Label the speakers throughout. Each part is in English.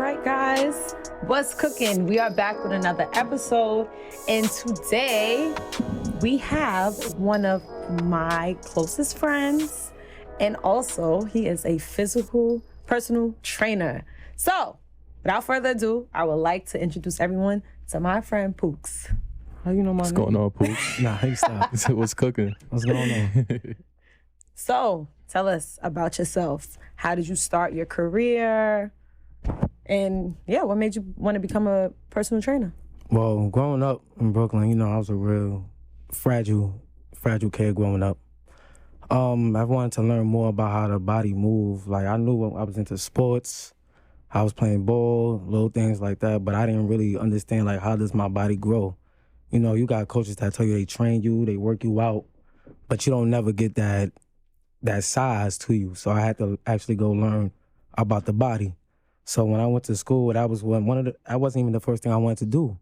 Speaker 1: right, guys, what's cooking? We are back with another episode, and today we have one of my closest friends, and also he is a physical personal trainer. So, without further ado, I would like to introduce everyone to my friend Pooks. How you know my name?
Speaker 2: What's going on, Pooks?
Speaker 3: Nah, he stopped.
Speaker 2: What's cooking?
Speaker 3: What's going on?
Speaker 1: So, tell us about yourself. How did you start your career? And yeah, what made you want to become a personal trainer?
Speaker 3: Well, growing up in Brooklyn, I was a real fragile kid growing up. I wanted to learn more about how the body moves. Like, I knew I was into sports. I was playing ball, little things like that, but I didn't really understand, like, how does my body grow? You got coaches that tell you they train you, they work you out, but you don't never get that size to you. So I had to actually go learn about the body. So when I went to school, that wasn't even the first thing I wanted to do.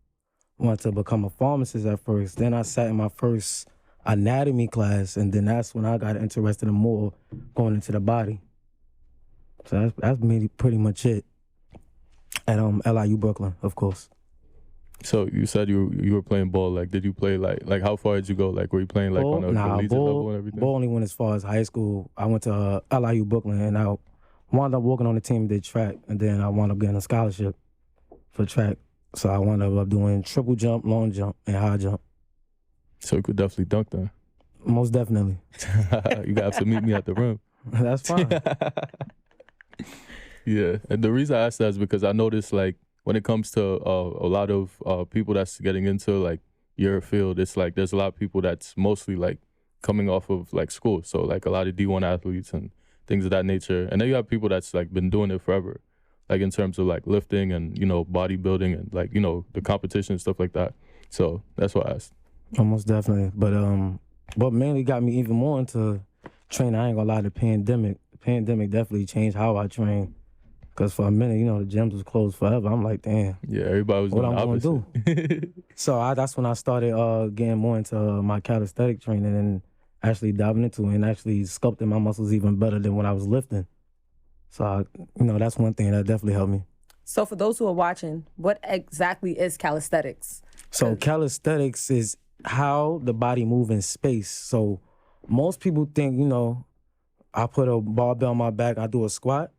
Speaker 3: I wanted to become a pharmacist at first. Then I sat in my first anatomy class, and then that's when I got interested in more going into the body. So that's pretty much it. At LIU Brooklyn, of course.
Speaker 2: So you said you were playing ball. Like, did you play like how far did you go? Like, were you playing like on a collegiate level and everything?
Speaker 3: Ball only went as far as high school. I went to LIU Brooklyn, and I wound up working on the team, did track, and then I wound up getting a scholarship for track. So I wound up doing triple jump, long jump, and high jump.
Speaker 2: So you could definitely dunk then.
Speaker 3: Most definitely.
Speaker 2: You got to meet me at the rim.
Speaker 3: That's fine.
Speaker 2: Yeah, and the reason I asked that is because I noticed, like, when it comes to a lot of people that's getting into like your field, it's like there's a lot of people that's mostly like coming off of like school, so like a lot of D1 athletes and things of that nature, and then you have people that's like been doing it forever, like in terms of like lifting and bodybuilding and like the competition and stuff like that. So that's why I asked.
Speaker 3: Almost definitely, but what mainly got me even more into training, I ain't gonna lie, the pandemic definitely changed how I train. Because for a minute, the gyms was closed forever. I'm like, damn.
Speaker 2: Yeah, everybody was doing the opposite.
Speaker 3: What I'm going to do? So that's when I started getting more into my calisthenic training and actually diving into it and actually sculpting my muscles even better than when I was lifting. So, that's one thing that definitely helped me.
Speaker 1: So for those who are watching, what exactly is calisthenics?
Speaker 3: So calisthenics is how the body moves in space. So most people think, I put a barbell on my back, I do a squat.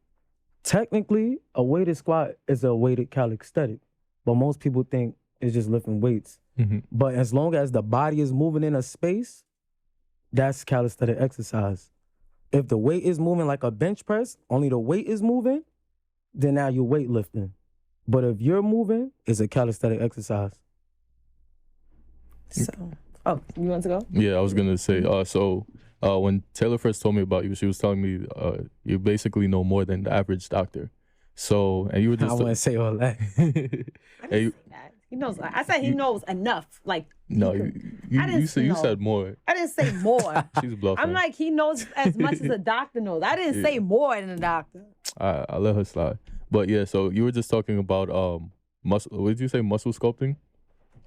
Speaker 3: Technically, a weighted squat is a weighted calisthenic, but most people think it's just lifting weights.
Speaker 2: Mm-hmm.
Speaker 3: But as long as the body is moving in a space, that's calisthenic exercise. If the weight is moving like a bench press, only the weight is moving, then now you're weightlifting. But if you're moving, it's a calisthenic exercise.
Speaker 1: So, you want to go?
Speaker 2: Yeah, I was gonna say. When Taylor first told me about you, she was telling me you basically know more than the average doctor. So, and you were just.
Speaker 3: I wouldn't say all that.
Speaker 1: I didn't say that. He knows. I said he knows enough. Like,
Speaker 2: no, you said more.
Speaker 1: I didn't say more.
Speaker 2: She's bluffing.
Speaker 1: I'm like, he knows as much as a doctor knows. I didn't say more than a doctor.
Speaker 2: I'll let her slide. But yeah, so you were just talking about muscle. What did you say? Muscle sculpting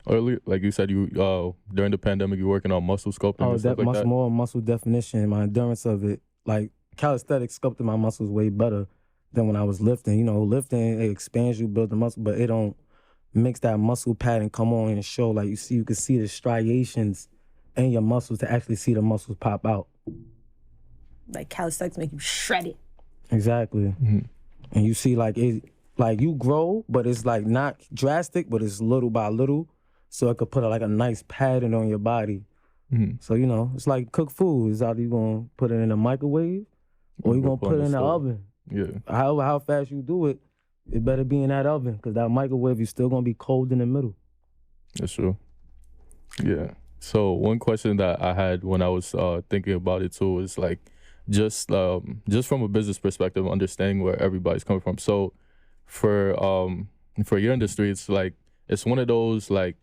Speaker 2: earlier? Like you said, you during the pandemic, you were working on muscle sculpting.
Speaker 3: Oh,
Speaker 2: and stuff like that?
Speaker 3: More muscle definition, my endurance of it. Like calisthenics sculpted my muscles way better than when I was lifting. Lifting, it expands you, build the muscle, but it don't makes that muscle pattern come on and show. Like you can see the striations in your muscles to actually see the muscles pop out.
Speaker 1: Like calisthenics make you shred it.
Speaker 3: Exactly.
Speaker 2: Mm-hmm. And
Speaker 3: you see like you grow, but it's like not drastic, but it's little by little. So it could put like a nice pattern on your body.
Speaker 2: Mm-hmm.
Speaker 3: So, it's like cook food. It's either you going to put it in a microwave or you're going to put it in the oven.
Speaker 2: Yeah.
Speaker 3: How fast you do it, it better be in that oven because that microwave, you're still going to be cold in the middle.
Speaker 2: That's true. Yeah. So one question that I had when I was thinking about it too is like just from a business perspective, understanding where everybody's coming from. So for your industry, it's like it's one of those like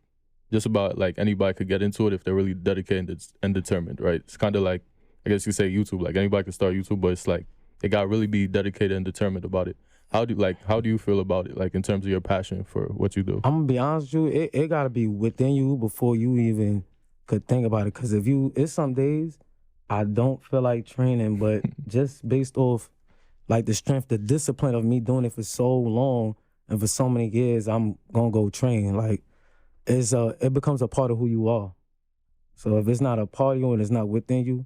Speaker 2: just about like anybody could get into it if they're really dedicated and determined, right? It's kind of like, I guess you say YouTube, like anybody can start YouTube, but it's like they got to really be dedicated and determined about it. How do you feel about it, like in terms of your passion for what you do?
Speaker 3: I'm gonna be honest with you, it gotta be within you before you even could think about it. Cause it's some days I don't feel like training, but just based off like the strength, the discipline of me doing it for so long, and for so many years I'm gonna go train. Like it becomes a part of who you are. So if it's not a part of you and it's not within you,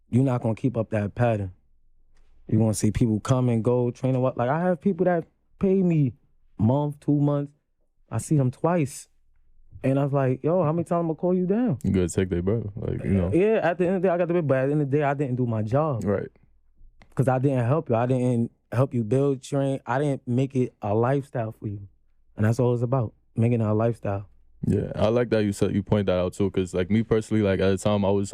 Speaker 3: you're not gonna keep up that pattern. You're gonna see people come and go, train and what. Like I have people that pay me a month, 2 months. I see them twice. And I was like, yo, how many times I'm gonna call you down?
Speaker 2: You gotta take their brother. Like, you know.
Speaker 3: Yeah, at the end of the day, I got the bit, but at the end of the day, I didn't do my job.
Speaker 2: Right.
Speaker 3: Because I didn't help you. I didn't help you build, train. I didn't make it a lifestyle for you. And that's all it's about, making it a lifestyle.
Speaker 2: Yeah, I like that you point that out too, because like me personally, like at the time I was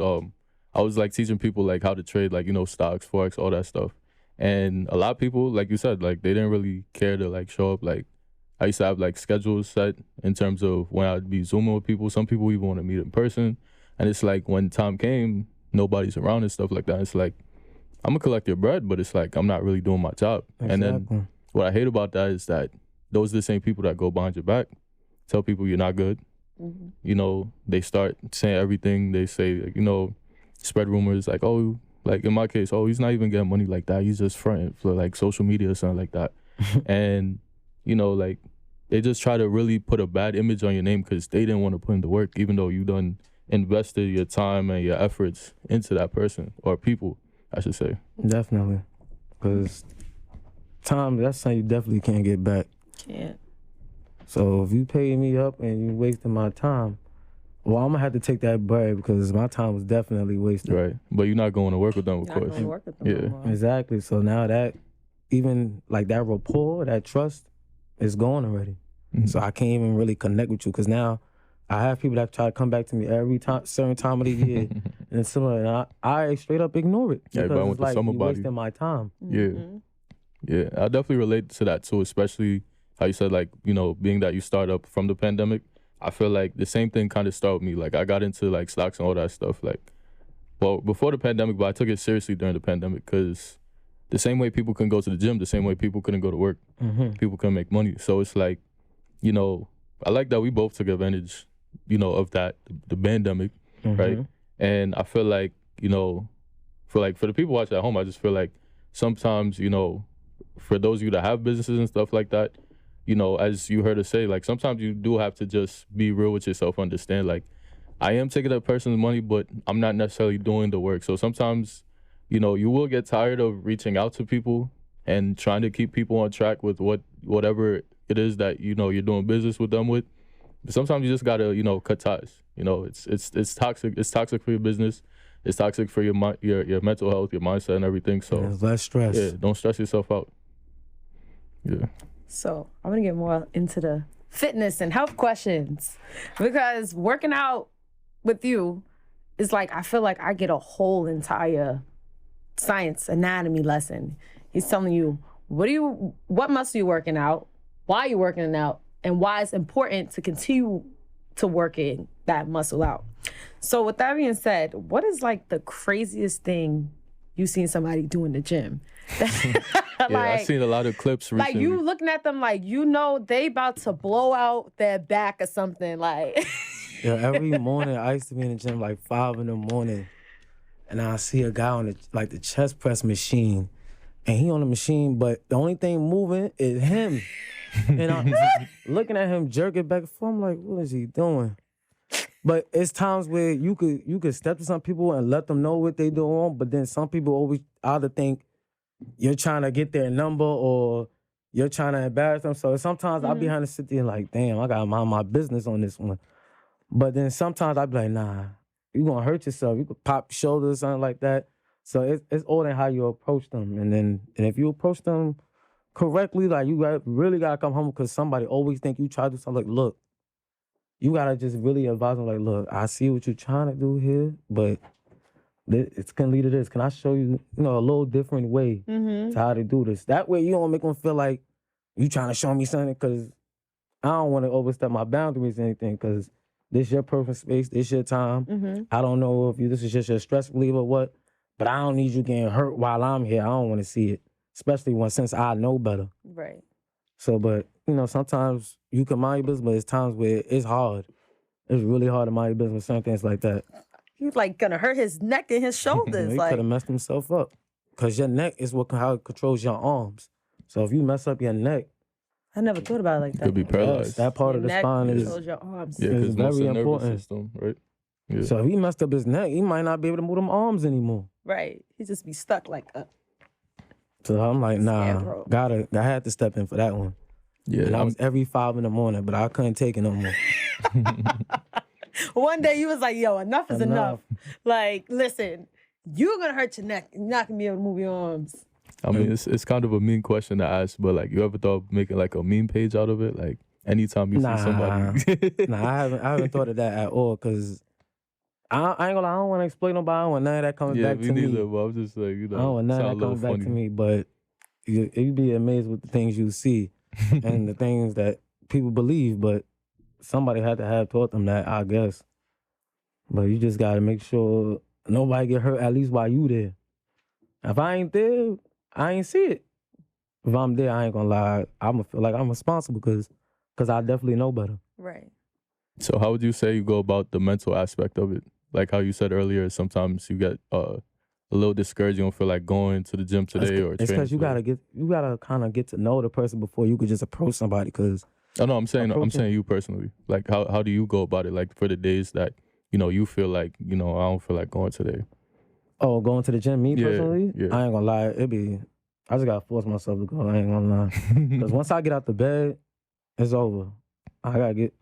Speaker 2: like teaching people like how to trade, like, you know, stocks, forex, all that stuff. And a lot of people, like you said, like they didn't really care to like show up. Like I used to have like schedules set in terms of when I'd be Zooming with people. Some people even want to meet in person. And it's like when time came, nobody's around and stuff like that. It's like, I'm gonna collect your bread, but it's like I'm not really doing my job.
Speaker 3: Exactly.
Speaker 2: And then what I hate about that is that those are the same people that go behind your back, tell people you're not good. Mm-hmm. You know, they start saying everything. They say, like, you know, spread rumors like, oh, like in my case, oh, he's not even getting money like that. He's just fronting for like social media or something like that. And, you know, like they just try to really put a bad image on your name because they didn't want to put in the work, even though you done invested your time and your efforts into that person or people, I should say.
Speaker 3: Definitely. Because time, that's something you definitely can't get back.
Speaker 1: Can't.
Speaker 3: So if you pay me up and you wasting my time, well, I'm going to have to take that bread because my time was definitely wasted.
Speaker 2: Right. But you're not going to work with them, of course.
Speaker 1: Not going to work with them
Speaker 2: yeah.
Speaker 1: no more.
Speaker 3: Exactly. So now that, even like that rapport, that trust is gone already. Mm-hmm. So I can't even really connect with you because now I have people that try to come back to me every time, certain time of the year, and similar. And I straight up ignore it because it's like you're wasting my time.
Speaker 2: Mm-hmm. Yeah, I definitely relate to that too, especially how you said, like, you know, being that you start up from the pandemic. I feel like the same thing kind of started with me. Like I got into like stocks and all that stuff, like, well, before the pandemic, but I took it seriously during the pandemic because the same way people couldn't go to the gym, the same way people couldn't go to work, people couldn't make money. So it's like, you know, I like that we both took advantage, you know, of that, the pandemic, right? And I feel like, you know, for the people watching at home, I just feel like sometimes, you know, for those of you that have businesses and stuff like that, you know, as you heard us say, like sometimes you do have to just be real with yourself, understand, like, I am taking that person's money, but I'm not necessarily doing the work. So sometimes, you know, you will get tired of reaching out to people and trying to keep people on track with whatever it is that, you know, you're doing business with them with. But sometimes you just gotta, you know, cut ties. You know, it's toxic. It's toxic for your business. It's toxic for your mental health, your mindset, and everything. So
Speaker 3: less stress.
Speaker 2: Yeah, don't stress yourself out. Yeah.
Speaker 1: So I'm gonna get more into the fitness and health questions because working out with you is like, I feel like I get a whole entire science anatomy lesson. He's telling you what muscle you working out, why you're working it out, and why it's important to continue to working that muscle out. So with that being said, what is like the craziest thing you've seen somebody do in the gym?
Speaker 2: Yeah, I've seen a lot of clips recently.
Speaker 1: Like you looking at them like, you know, they about to blow out their back or something like.
Speaker 3: Yeah, every morning I used to be in the gym like 5 a.m, and I see a guy on the chest press machine, and he on the machine, but the only thing moving is him. And I'm looking at him jerking back and forth. I'm like, what is he doing? But it's times where you could step to some people and let them know what they do wrong, but then some people always either think you're trying to get their number or you're trying to embarrass them. So sometimes I'll be behind the sit there like, damn, I gotta mind my business on this one. But then sometimes I'll be like, nah, you're gonna hurt yourself. You could pop your shoulders or something like that. So it's all in how you approach them. And if you approach them correctly, like you really gotta come home because somebody always think you try to do something. Like, look, you gotta just really advise them. Like, look, I see what you're trying to do here, but it's gonna lead to this. Can I show you, a little different way to how to do this? That way you don't make them feel like you trying to show me something, because I don't want to overstep my boundaries or anything, because this your personal space, this your time. I don't know if this is just your stress reliever or what, but I don't need you getting hurt while I'm here. I don't want to see it, especially since I know better.
Speaker 1: Right.
Speaker 3: So, but, sometimes you can mind your business, but it's times where it's hard. It's really hard to mind your business with certain things like that.
Speaker 1: He's like gonna hurt his neck and his shoulders.
Speaker 3: He could have messed himself up, because your neck is how it controls your arms. So if you mess up your neck,
Speaker 1: I never thought about it like that.
Speaker 2: Could be paralyzed.
Speaker 3: Yes, that part of the
Speaker 1: Your neck
Speaker 3: spine is
Speaker 1: controls your arms.
Speaker 2: Yeah,
Speaker 3: It's
Speaker 2: because most of
Speaker 3: very
Speaker 2: the nervous
Speaker 3: important.
Speaker 2: system, right? Yeah.
Speaker 3: So if he messed up his neck, he might not be able to move them arms anymore.
Speaker 1: Right. He just be stuck like
Speaker 3: So I'm like, nah,
Speaker 1: bro.
Speaker 3: I had to step in for that one.
Speaker 2: Yeah,
Speaker 3: And I was every 5 a.m, but I couldn't take it no more.
Speaker 1: One day you was like, yo, enough is enough.
Speaker 3: Enough.
Speaker 1: Like, listen, you're gonna hurt your neck. You're not gonna be able to move your arms.
Speaker 2: I mean, it's kind of a mean question to ask, but like, you ever thought of making like a meme page out of it? Like, anytime you
Speaker 3: Nah.
Speaker 2: see somebody.
Speaker 3: Nah, I haven't thought of that at all, because I ain't gonna lie, I don't want to exploit nobody. I don't want none of that coming
Speaker 2: Yeah,
Speaker 3: back
Speaker 2: me
Speaker 3: to
Speaker 2: neither.
Speaker 3: me.
Speaker 2: But I'm just like, you know,
Speaker 3: I don't want none of
Speaker 2: sound
Speaker 3: that
Speaker 2: a little
Speaker 3: coming back to
Speaker 2: funny.
Speaker 3: me, but you'd be amazed with the things you see and the things that people believe, but somebody had to have taught them that, I guess. But you just gotta make sure nobody get hurt, at least while you there. If I ain't there, I ain't see it. If I'm there, I ain't gonna lie, I'ma feel like I'm responsible because I definitely know better.
Speaker 1: Right.
Speaker 2: So how would you say you go about the mental aspect of it? Like how you said earlier, sometimes you get a little discouraged. You don't feel like going to the gym today or
Speaker 3: It's
Speaker 2: training
Speaker 3: because
Speaker 2: today.
Speaker 3: you gotta kind of get to know the person before you could just approach somebody. Because
Speaker 2: Oh no, I'm saying
Speaker 3: approaching-
Speaker 2: you personally. Like how do you go about it? Like for the days that you feel like I don't feel like going today.
Speaker 3: going to the gym, me
Speaker 2: Yeah,
Speaker 3: personally,
Speaker 2: yeah.
Speaker 3: I ain't gonna lie, I just gotta force myself to go. I ain't gonna lie. Because once I get out the bed, it's over. I gotta get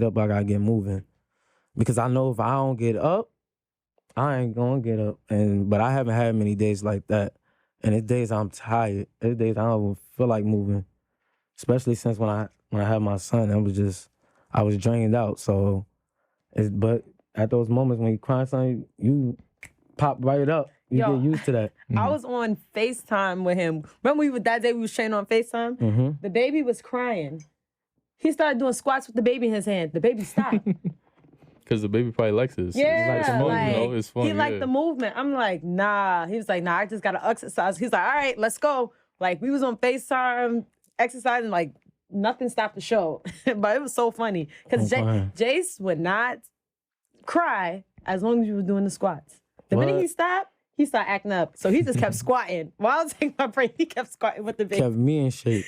Speaker 3: up. I gotta get moving. Because I know if I don't get up, I ain't gonna get up. But I haven't had many days like that. And it's days I'm tired. It's days I don't even feel like moving. Especially since when I had my son, I was drained out. So, but at those moments when you crying something, you pop right up. You
Speaker 1: Yo,
Speaker 3: get used to that.
Speaker 1: I was on FaceTime with him. Remember that day we was training on FaceTime?
Speaker 3: Mm-hmm.
Speaker 1: The baby was crying. He started doing squats with the baby in his hand. The baby stopped.
Speaker 2: Because the baby probably likes it.
Speaker 1: Yeah,
Speaker 2: It's fun, it's fun.
Speaker 1: he liked the movement. I'm like, nah. He was like, nah, I just gotta exercise. He's like, all right, let's go. Like, we was on FaceTime exercising, like, nothing stopped the show. But it was so funny. Because Jace would not cry as long as you were doing the squats. The minute he stopped acting up. So he just kept squatting. While I was taking my break, he kept squatting with the baby.
Speaker 3: Kept me in shape.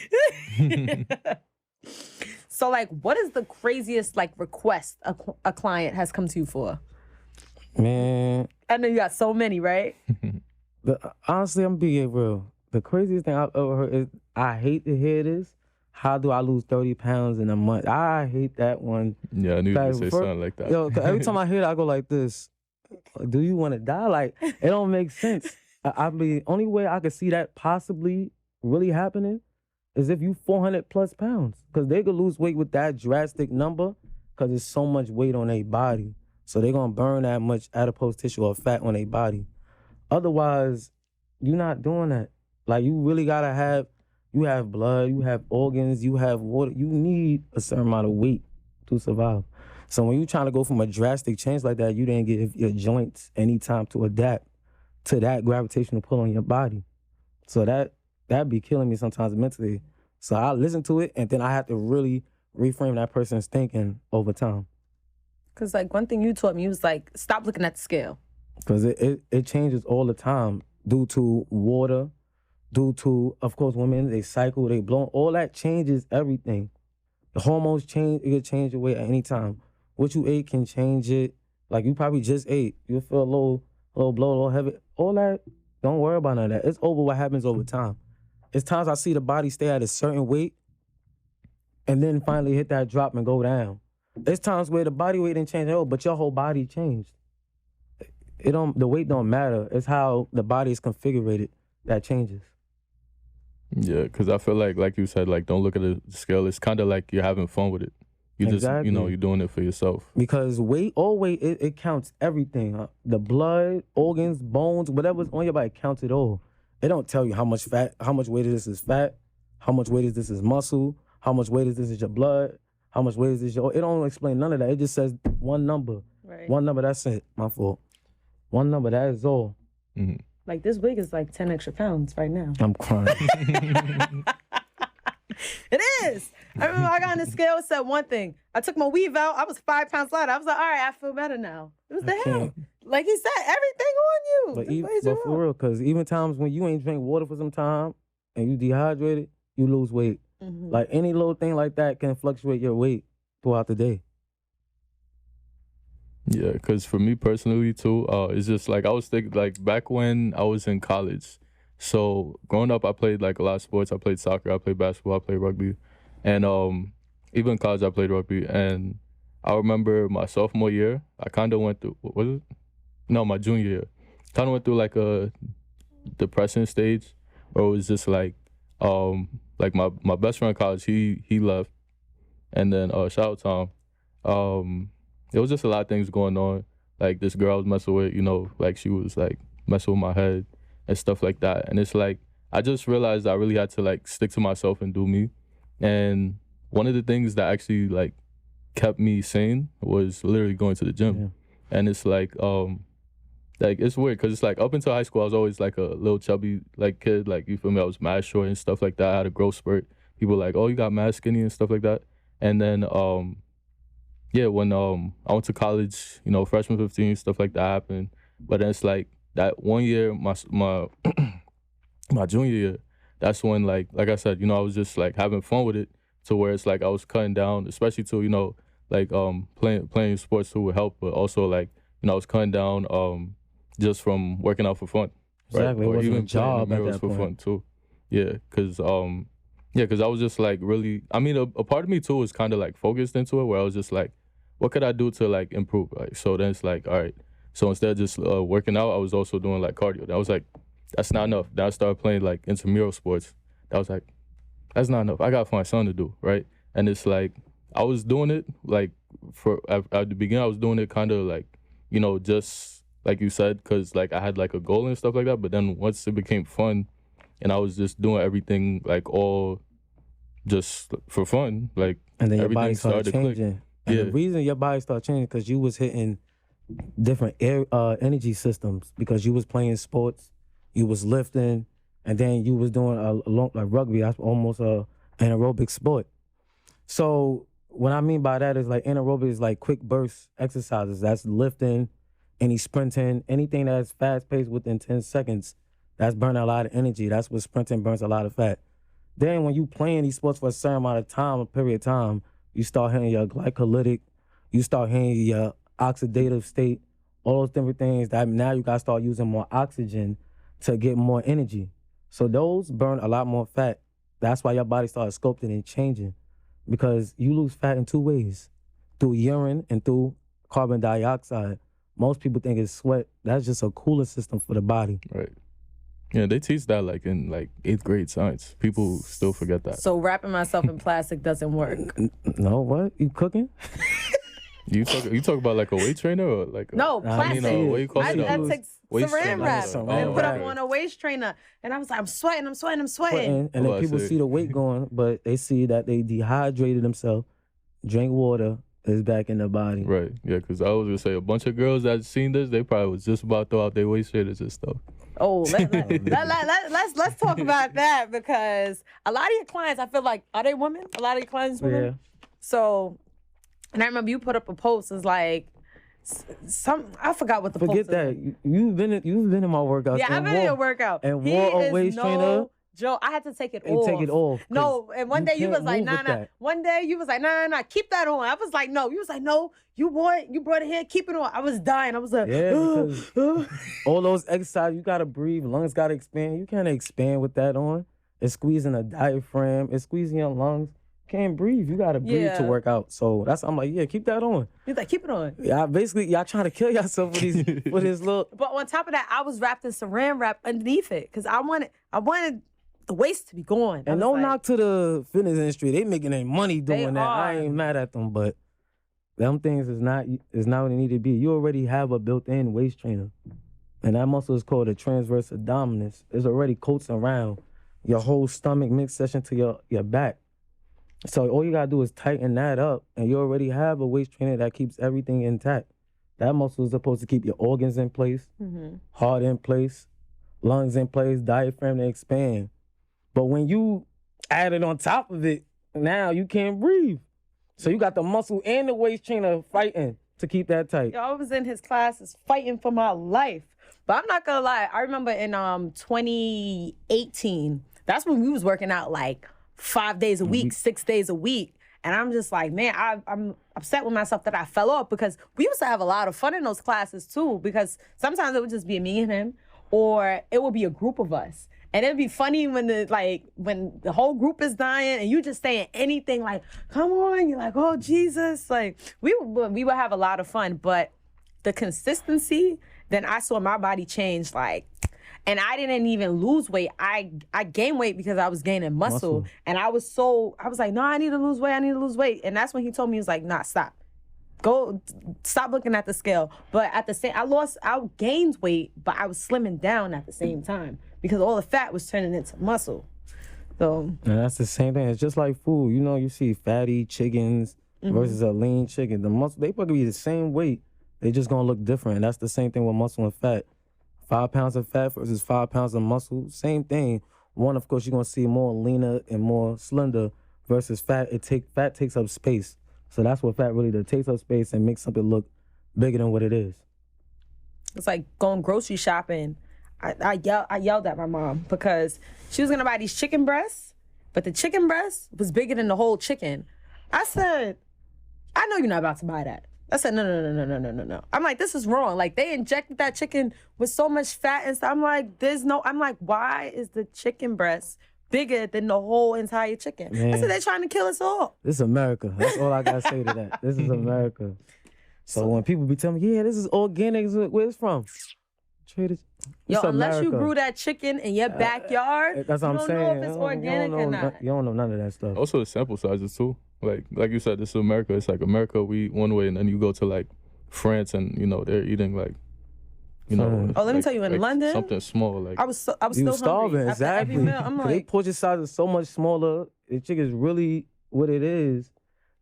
Speaker 1: So, like, what is the craziest, like, request a client has come to you for?
Speaker 3: Man,
Speaker 1: I know you got so many, right?
Speaker 3: honestly, I'm being real. The craziest thing I've ever heard is, I hate to hear this. How do I lose 30 pounds in a month? I hate that one.
Speaker 2: Yeah, I knew you would say something like that.
Speaker 3: Yo, 'cause every time I hear it, I go like this. Do you want to die? Like, it don't make sense. I mean, only way I could see that possibly really happening is if you 400 plus pounds. Because they could lose weight with that drastic number because there's so much weight on their body. So they're going to burn that much adipose tissue or fat on their body. Otherwise, you're not doing that. Like, you really got to have, you have blood, you have organs, you have water. You need a certain amount of weight to survive. So when you're trying to go from a drastic change like that, you didn't give your joints any time to adapt to that gravitational pull on your body. So that'd be killing me sometimes mentally. So I listen to it, and then I have to really reframe that person's thinking over time.
Speaker 1: Because, like, one thing you taught me was, like, stop looking at the scale.
Speaker 3: Because it changes all the time due to water, due to, of course, women, they cycle, they blow. All that changes everything. The hormones change. It can change your weight at any time. What you ate can change it. Like, you probably just ate. You'll feel a little blow, a little heavy. All that, don't worry about none of that. It's over what happens over time. It's times I see the body stay at a certain weight and then finally hit that drop and go down. There's times where the body weight didn't change at all, but your whole body changed. The weight don't matter. It's how the body is configured that changes.
Speaker 2: Yeah, because I feel like you said, like, don't look at the scale. It's kind of like you're having fun with it. You
Speaker 3: Exactly.
Speaker 2: just, you're doing it for yourself.
Speaker 3: Because all weight, it counts everything. The blood, organs, bones, whatever's on your body counts it all. It don't tell you how much weight of this is fat, how much weight of this is muscle, how much weight of this is your blood, how much weight is this it don't explain none of that. It just says one number.
Speaker 1: Right.
Speaker 3: One number, that's it. My fault. One number, that is all.
Speaker 2: Mm-hmm.
Speaker 1: Like, this wig is like 10 extra pounds right now.
Speaker 3: I'm crying.
Speaker 1: It is. I remember I got on the scale, it said one thing. I took my weave out. I was 5 pounds lighter. I was like, all right, I feel better now. It was the hell. Like he said, everything on you.
Speaker 3: But for real, because even times when you ain't drink water for some time and you dehydrated, you lose weight. Like any little thing like that can fluctuate your weight throughout the day.
Speaker 2: Yeah, because for me personally too, it's just like I was thinking like back when I was in college. So growing up, I played like a lot of sports. I played soccer, I played basketball, I played rugby, and even in college I played rugby. And I remember my sophomore year, I kind of went through what was it? No, my junior year, kind of went through like a depression stage, where it was just like my best friend in college, he left, and then shout out Tom. There was just a lot of things going on. Like this girl I was messing with, like she was like messing with my head and stuff like that. And it's like I just realized I really had to like stick to myself and do me. And one of the things that actually like kept me sane was literally going to the gym. Yeah. And it's like it's weird because it's like up until high school I was always like a little chubby like kid, like you feel me, I was mad short and stuff like that. I had a growth spurt. People were like, oh, you got mad skinny and stuff like that. And then when I went to college, freshman 15, stuff like that happened. But then it's like that 1 year, my my junior year, that's when like I said, I was just like having fun with it, to where it's like I was cutting down, especially to like playing sports too would help, but also like I was cutting down just from working out for fun, right?
Speaker 3: Exactly. Or even a job at that
Speaker 2: for
Speaker 3: point.
Speaker 2: fun too. Yeah, because I was just like really, I mean, a part of me too was kind of like focused into it, where I was just like, what could I do to like improve? Like, so then it's like, all right. So instead of just working out, I was also doing like cardio. I was like, that's not enough. Then I started playing like intramural sports. I was like, that's not enough. I gotta find something to do, right? And it's like, I was doing it like at the beginning, I was doing it kind of like, just like you said, because like I had like a goal and stuff like that. But then once it became fun, and I was just doing everything like all just for fun, like
Speaker 3: and then your
Speaker 2: everything
Speaker 3: body started changing.
Speaker 2: to click.
Speaker 3: And
Speaker 2: Yeah.
Speaker 3: the reason your body started changing because you was hitting different energy systems, because you was playing sports, you was lifting, and then you was doing like rugby. That's almost an aerobic sport. So what I mean by that is like anaerobic is like quick burst exercises. That's lifting, any sprinting, anything that's fast paced within 10 seconds. That's burning a lot of energy. That's what sprinting burns a lot of fat. Then when you playing these sports for a certain amount of time, a period of time, you start hitting your glycolytic, you start hitting your oxidative state, all those different things that now you gotta start using more oxygen to get more energy. So those burn a lot more fat. That's why your body starts sculpting and changing, because you lose fat in two ways, through urine and through carbon dioxide. Most people think it's sweat. That's just a cooling system for the body.
Speaker 2: Right. Yeah, they teach that like in like 8th grade science. People still forget that.
Speaker 1: So wrapping myself in plastic doesn't work.
Speaker 3: No, what? You cooking?
Speaker 2: You talk about like a weight trainer or like
Speaker 1: No, plastic.
Speaker 2: what you call
Speaker 1: I
Speaker 2: it?
Speaker 1: took
Speaker 2: Waist
Speaker 1: saran
Speaker 2: trainer.
Speaker 1: wrap
Speaker 3: Saran
Speaker 1: and put up
Speaker 3: wrap.
Speaker 1: on a waist trainer, and I was like, I'm sweating.
Speaker 3: And
Speaker 2: Oh,
Speaker 3: then
Speaker 2: I
Speaker 3: people
Speaker 2: see.
Speaker 3: see the weight going, but they see that they dehydrated themselves, drink water, is back in the body.
Speaker 2: Right. Yeah, because I was gonna say a bunch of girls that seen this, they probably was just about to throw out their waist trainers and stuff.
Speaker 1: Oh, let's talk about that, because a lot of your clients, I feel like, are they women? A lot of your clients women?
Speaker 3: Yeah.
Speaker 1: So, and I remember you put up a post, it's like, I forgot what the post
Speaker 3: Forget
Speaker 1: is.
Speaker 3: that. You've been in my workouts.
Speaker 1: Yeah, I've
Speaker 3: and
Speaker 1: been in
Speaker 3: wore-
Speaker 1: your workout.
Speaker 3: and
Speaker 1: He
Speaker 3: wore a
Speaker 1: is
Speaker 3: waist
Speaker 1: no
Speaker 3: trainer.
Speaker 1: Joe, I had to take it
Speaker 3: And
Speaker 1: off.
Speaker 3: take it off. 'cause
Speaker 1: No, and one day you was
Speaker 3: can't
Speaker 1: like,
Speaker 3: move
Speaker 1: nah.
Speaker 3: with that.
Speaker 1: One day you was like, nah, keep that on. I was like, no. You was like, no, you brought it here, keep it on. I was dying. I was like,
Speaker 3: Yeah, because all those exercises, you gotta breathe, lungs gotta expand. You can't expand with that on. It's squeezing a diaphragm, it's squeezing your lungs. Can't breathe. You gotta breathe
Speaker 1: Yeah.
Speaker 3: to work out. So I'm like, yeah, keep that on.
Speaker 1: He's like, keep it on.
Speaker 3: Y'all trying to kill yourself with these with this look.
Speaker 1: But on top of that, I was wrapped in saran wrap underneath it, because I wanted the waist to be gone.
Speaker 3: And no knock to the fitness industry. They making their money doing that. I
Speaker 1: are.
Speaker 3: ain't mad at them, but them things is not what it need to be. You already have a built-in waist trainer. And that muscle is called a transverse abdominis. It's already coats around your whole stomach midsection to your back. So all you gotta do is tighten that up, and you already have a waist trainer that keeps everything intact. That muscle is supposed to keep your organs in place, heart in place, lungs in place, diaphragm to expand. But when you add it on top of it, now you can't breathe. So you got the muscle and the waist trainer fighting to keep that tight.
Speaker 1: Yo, I was in his classes fighting for my life. But I'm not gonna lie, I remember in 2018, that's when we was working out like 5 days a week, 6 days a week. And I'm just like, man, I'm upset with myself that I fell off because we used to have a lot of fun in those classes too, because sometimes it would just be me and him, or it would be a group of us. And it'd be funny when the whole group is dying and you just saying anything like, come on, you're like, oh, Jesus. Like, we would have a lot of fun, but the consistency, then I saw my body change, like, and I didn't even lose weight. I gained weight because I was gaining muscle. And I was like, no, I need to lose weight. And that's when he told me, he was like, nah, stop. Stop looking at the scale. But at the same, I gained weight, but I was slimming down at the same time because all the fat was turning into muscle. So.
Speaker 3: And that's the same thing. It's just like food. You know, you see fatty chickens versus a lean chicken. The muscle, they probably be the same weight. They just gonna look different. And that's the same thing with muscle and fat. 5 pounds of fat versus 5 pounds of muscle, same thing. One, of course, you're gonna see more leaner and more slender versus fat. Fat takes up space. So that's what fat really does. It takes up space and makes something look bigger than what it is.
Speaker 1: It's like going grocery shopping. I yelled at my mom because she was gonna buy these chicken breasts, but the chicken breast was bigger than the whole chicken. I said, I know you're not about to buy that. I said, no. I'm like, this is wrong. Like, they injected that chicken with so much fat and stuff. I'm like, why is the chicken breast bigger than the whole entire chicken? Man. I said, they're trying to kill us all.
Speaker 3: This is America. That's all I got to say to that. This is America. So when people be telling me, yeah, this is organic, where it's from?
Speaker 1: Unless you grew that chicken in your backyard,
Speaker 3: that's what I'm saying.
Speaker 1: You don't know if it's organic or not.
Speaker 3: You don't know none of that stuff.
Speaker 2: Also, the sample sizes too. Like you said, this is America. It's like America, we eat one way, and then you go to like France, and they're eating like,
Speaker 1: let me tell you, in London,
Speaker 2: something small. Like
Speaker 1: I was still
Speaker 3: starving.
Speaker 1: Hungry.
Speaker 3: Exactly.
Speaker 1: Every meal, I'm like,
Speaker 3: they portion size is so much smaller. The chicken is really what it is.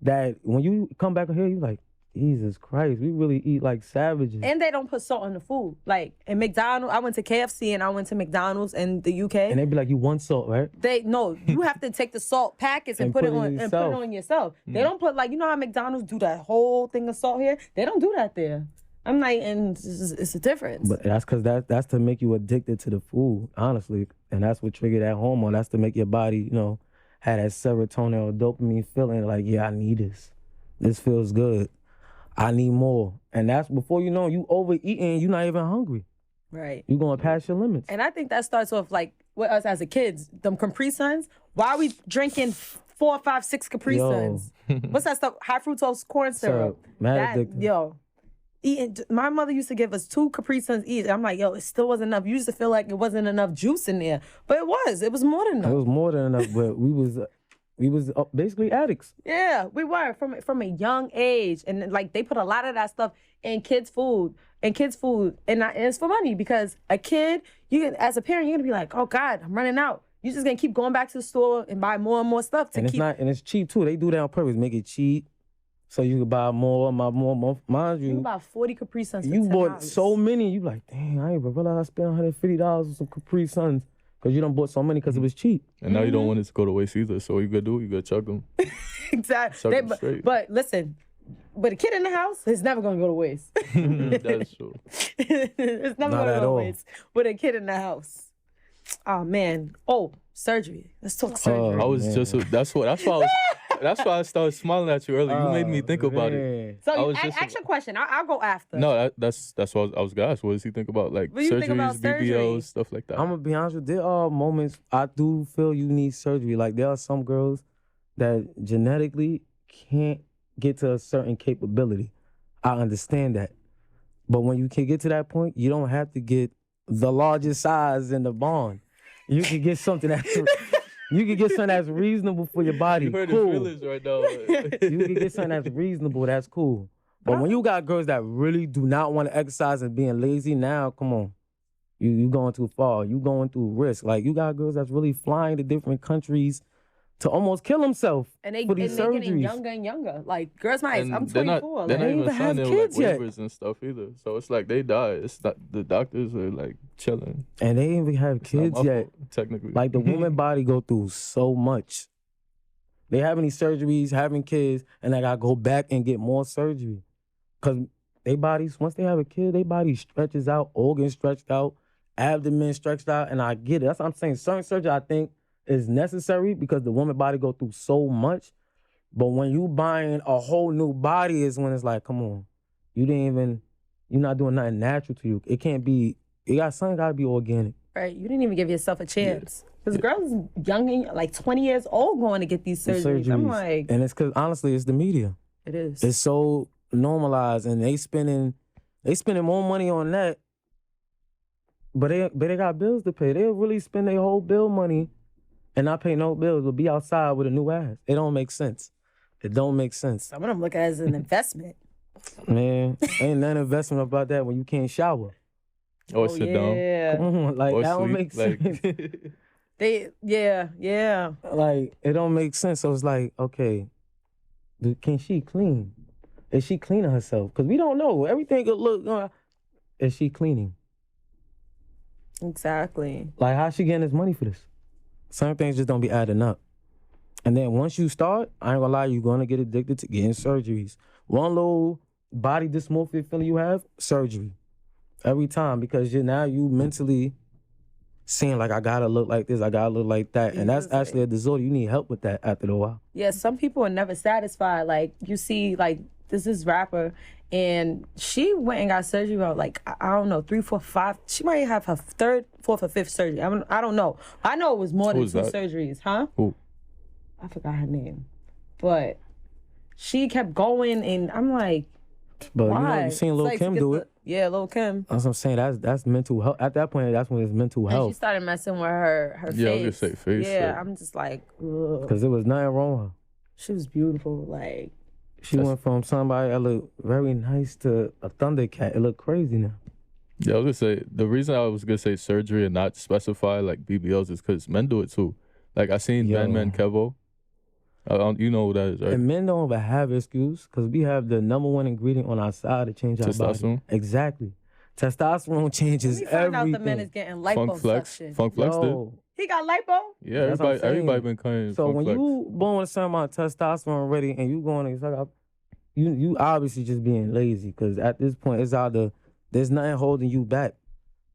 Speaker 3: That when you come back here, you like, Jesus Christ, we really eat like savages.
Speaker 1: And they don't put salt in the food. Like in McDonald's, I went to KFC and I went to McDonald's in the UK.
Speaker 3: And they be like, you want salt, right?
Speaker 1: You have to take the salt packets and put it on yourself. They don't put how McDonald's do that whole thing of salt here? They don't do that there. I'm like, and it's a difference.
Speaker 3: But that's because that's to make you addicted to the food, honestly. And that's what triggered that hormone. That's to make your body, have that serotonin or dopamine feeling like, yeah, I need this. This feels good. I need more. And that's before you overeating, you're not even hungry.
Speaker 1: Right.
Speaker 3: You're going to pass your limits.
Speaker 1: And I think that starts off like with us as a kids, them Capri Suns. Why are we drinking 4, 5, 6 Capri Suns? What's that stuff? High fructose corn syrup. Eating. My mother used to give us 2 Capri Suns each. I'm like, it still wasn't enough. You used to feel like it wasn't enough juice in there. But it was. It was more than enough.
Speaker 3: It was more than enough, but we was basically addicts.
Speaker 1: Yeah, we were from a young age, and like they put a lot of that stuff in kids' food, and it's for money because a kid, as a parent, you're gonna be like, oh God, I'm running out. You're just gonna keep going back to the store and buy more and more stuff
Speaker 3: and it's cheap too. They do that on purpose, make it cheap, so you can buy more. Mind you,
Speaker 1: you buy 40 Capri Suns.
Speaker 3: You bought so many, you like, dang, I ain't even realize I spent $150 on some Capri Suns. Because you done bought so many because it was cheap.
Speaker 2: And now you don't want it to go to waste either. So what you gotta do, you gotta chug them.
Speaker 1: Exactly. But listen, a kid in the house, it's never gonna go to waste.
Speaker 2: That's true.
Speaker 1: It's never gonna go to waste with a kid in the house. Oh man. Oh, surgery. Let's talk surgery.
Speaker 2: I was that's why I started smiling at you earlier. You made me think about it.
Speaker 1: So ask your question. I'll go after.
Speaker 2: No, that's what I was gonna ask. What does he think about surgeries, BBLs, stuff like that?
Speaker 3: I'm gonna be honest with you. There are moments I do feel you need surgery. Like there are some girls that genetically can't get to a certain capability. I understand that. But when you can get to that point, you don't have to get the largest size in the barn. You can get something that's reasonable for your body.
Speaker 2: You heard
Speaker 3: cool.
Speaker 2: his feelings right now.
Speaker 3: You can get something that's reasonable, that's cool. But when you got girls that really do not want to exercise and being lazy, now, come on. You going too far. You going through risk. Like, you got girls that's really flying to different countries to almost kill themselves for these surgeries.
Speaker 1: They're getting younger and younger. Like, girls my age, I'm 24.
Speaker 2: They're not
Speaker 3: even
Speaker 2: even
Speaker 3: have
Speaker 2: signing
Speaker 3: kids yet.
Speaker 2: waivers and stuff either. So it's like they die. It's not, the doctors are like chilling.
Speaker 3: And they ain't even have kids yet.
Speaker 2: Fault, technically.
Speaker 3: Like the woman body go through so much. They having these surgeries, having kids, and they gotta go back and get more surgery. Cause they bodies, once they have a kid, their body stretches out, organs stretched out, abdomen stretched out, and I get it. That's what I'm saying. Certain surgery, I think, is necessary because the woman body go through so much. But when you buying a whole new body is when it's like, come on, you're not doing nothing natural to you. It can't be, something gotta be organic.
Speaker 1: Right, you didn't even give yourself a chance. Because girls young, like 20 years old going to get these surgeries. I'm like...
Speaker 3: And it's because, honestly, it's the media.
Speaker 1: It is.
Speaker 3: It's so normalized and they spending more money on that, but they got bills to pay. They'll really spend their whole bill money and not pay no bills, but be outside with a new ass. It don't make sense. It don't make sense.
Speaker 1: Some of them look at it as an investment.
Speaker 3: Man, ain't nothing investment about that when you can't shower.
Speaker 2: Or sit down.
Speaker 3: Come on, like
Speaker 2: Or
Speaker 3: that don't
Speaker 2: sleep,
Speaker 3: make sense.
Speaker 1: Yeah.
Speaker 3: Like, it don't make sense. So it's like, okay, can she clean? Is she cleaning herself? Because we don't know. Everything could look, is she cleaning?
Speaker 1: Exactly.
Speaker 3: Like, how's she getting this money for this? Some things just don't be adding up. And then once you start, I ain't gonna lie, you're gonna get addicted to getting surgeries. One little body dysmorphia feeling you have, surgery. Every time, because now you mentally seeing like, I gotta look like this, I gotta look like that. And that's actually a disorder. You need help with that after a while.
Speaker 1: Yeah, some people are never satisfied. Like, you see, like, this rapper, and she went and got surgery about, like, I don't know, 3, 4, 5. She might have her 3rd, 4th, or 5th surgery. I don't know. I know it was more than 2 surgeries, huh?
Speaker 2: Who?
Speaker 1: I forgot her name. But she kept going, and I'm like,
Speaker 3: but
Speaker 1: why?
Speaker 3: You seen Lil' Kim do it.
Speaker 1: Yeah, Lil' Kim.
Speaker 3: That's what I'm saying. That's mental health. At that point, that's when it's mental health.
Speaker 1: And she started messing with her face.
Speaker 2: Yeah, I was gonna say face.
Speaker 1: Yeah, I'm just like, ugh.
Speaker 3: Because there was nothing wrong with her.
Speaker 1: She was beautiful, like.
Speaker 3: She went from somebody that looked very nice to a Thundercat. It looked crazy now.
Speaker 2: Yeah, I was gonna say, the reason I was gonna say surgery and not specify like BBLs is because men do it too. Like, I seen Ben Kevo. You know who that is, right?
Speaker 3: And men don't even have excuse because we have the #1 ingredient on our side to change our body. Exactly. Testosterone changes everything.
Speaker 1: We found out the men is getting liposuction.
Speaker 2: Funk Flex did.
Speaker 1: He got lipo?
Speaker 2: Yeah, everybody been cutting.
Speaker 3: So
Speaker 2: Funk
Speaker 3: when
Speaker 2: Flex.
Speaker 3: you born with some amount of testosterone already and you going to, you obviously just being lazy because at this point it's either there's nothing holding you back.